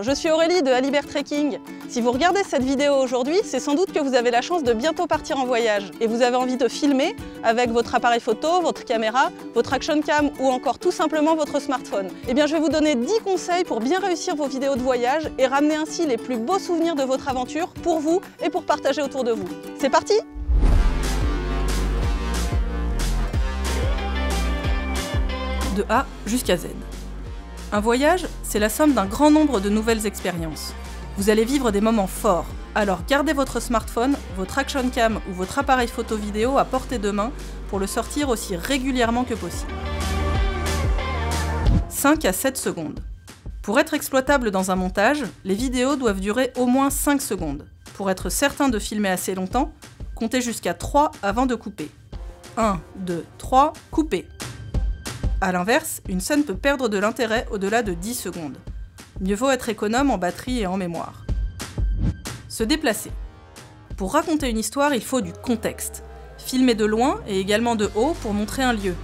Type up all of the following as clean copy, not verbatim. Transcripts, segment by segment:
je suis Aurélie de Alibert Trekking. Si vous regardez cette vidéo aujourd'hui, c'est sans doute que vous avez la chance de bientôt partir en voyage et vous avez envie de filmer avec votre appareil photo, votre caméra, votre action cam ou encore tout simplement votre smartphone. Eh bien, je vais vous donner 10 conseils pour bien réussir vos vidéos de voyage et ramener ainsi les plus beaux souvenirs de votre aventure pour vous et pour partager autour de vous. C'est parti! De A jusqu'à Z. Un voyage, c'est la somme d'un grand nombre de nouvelles expériences. Vous allez vivre des moments forts, alors gardez votre smartphone, votre action cam ou votre appareil photo vidéo à portée de main pour le sortir aussi régulièrement que possible. 5 à 7 secondes. Pour être exploitable dans un montage, les vidéos doivent durer au moins 5 secondes. Pour être certain de filmer assez longtemps, comptez jusqu'à 3 avant de couper. 1, 2, 3, coupez. A l'inverse, une scène peut perdre de l'intérêt au-delà de 10 secondes. Mieux vaut être économe en batterie et en mémoire. Se déplacer. Pour raconter une histoire, il faut du contexte. Filmer de loin et également de haut pour montrer un lieu.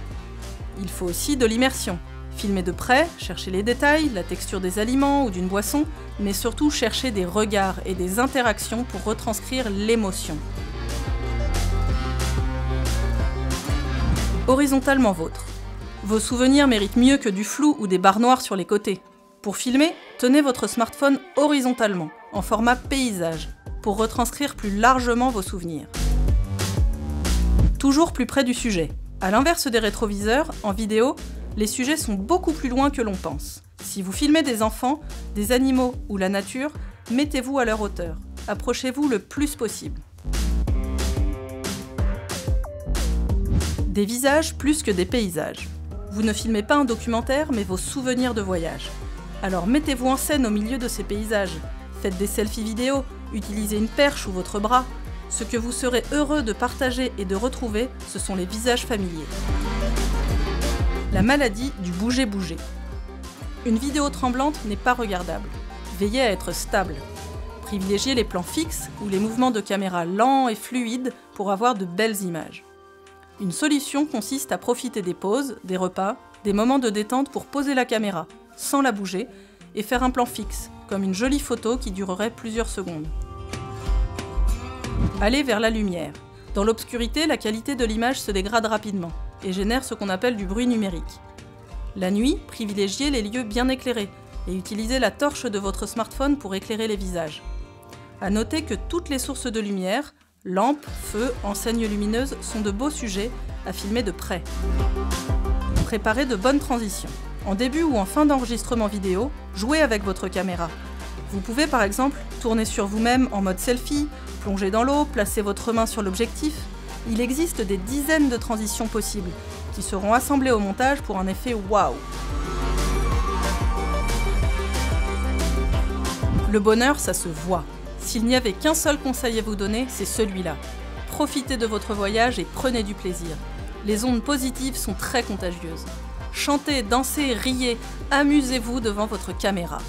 Il faut aussi de l'immersion. Filmer de près, chercher les détails, la texture des aliments ou d'une boisson, mais surtout chercher des regards et des interactions pour retranscrire l'émotion. Horizontalement vôtre. Vos souvenirs méritent mieux que du flou ou des barres noires sur les côtés. Pour filmer, tenez votre smartphone horizontalement, en format paysage, pour retranscrire plus largement vos souvenirs. Toujours plus près du sujet. À l'inverse des rétroviseurs, en vidéo, les sujets sont beaucoup plus loin que l'on pense. Si vous filmez des enfants, des animaux ou la nature, mettez-vous à leur hauteur. Approchez-vous le plus possible. Des visages plus que des paysages. Vous ne filmez pas un documentaire, mais vos souvenirs de voyage. Alors mettez-vous en scène au milieu de ces paysages. Faites des selfies vidéo, utilisez une perche ou votre bras. Ce que vous serez heureux de partager et de retrouver, ce sont les visages familiers. La maladie du bouger-bouger. Une vidéo tremblante n'est pas regardable. Veillez à être stable. Privilégiez les plans fixes ou les mouvements de caméra lents et fluides pour avoir de belles images. Une solution consiste à profiter des pauses, des repas, des moments de détente pour poser la caméra, sans la bouger, et faire un plan fixe, comme une jolie photo qui durerait plusieurs secondes. Allez vers la lumière. Dans l'obscurité, la qualité de l'image se dégrade rapidement et génère ce qu'on appelle du bruit numérique. La nuit, privilégiez les lieux bien éclairés et utilisez la torche de votre smartphone pour éclairer les visages. À noter que toutes les sources de lumière, lampes, feux, enseignes lumineuses sont de beaux sujets à filmer de près. Préparez de bonnes transitions. En début ou en fin d'enregistrement vidéo, jouez avec votre caméra. Vous pouvez par exemple tourner sur vous-même en mode selfie, plonger dans l'eau, placer votre main sur l'objectif. Il existe des dizaines de transitions possibles qui seront assemblées au montage pour un effet waouh. Le bonheur, ça se voit. S'il n'y avait qu'un seul conseil à vous donner, c'est celui-là. Profitez de votre voyage et prenez du plaisir. Les ondes positives sont très contagieuses. Chantez, dansez, riez, amusez-vous devant votre caméra.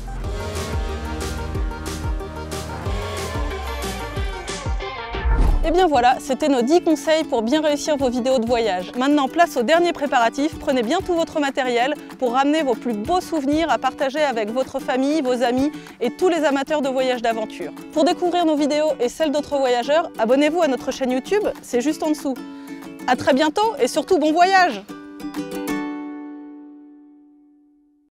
Et bien voilà, c'était nos 10 conseils pour bien réussir vos vidéos de voyage. Maintenant, place au dernier préparatif. Prenez bien tout votre matériel pour ramener vos plus beaux souvenirs à partager avec votre famille, vos amis et tous les amateurs de voyages d'aventure. Pour découvrir nos vidéos et celles d'autres voyageurs, abonnez-vous à notre chaîne YouTube, c'est juste en dessous. À très bientôt et surtout bon voyage!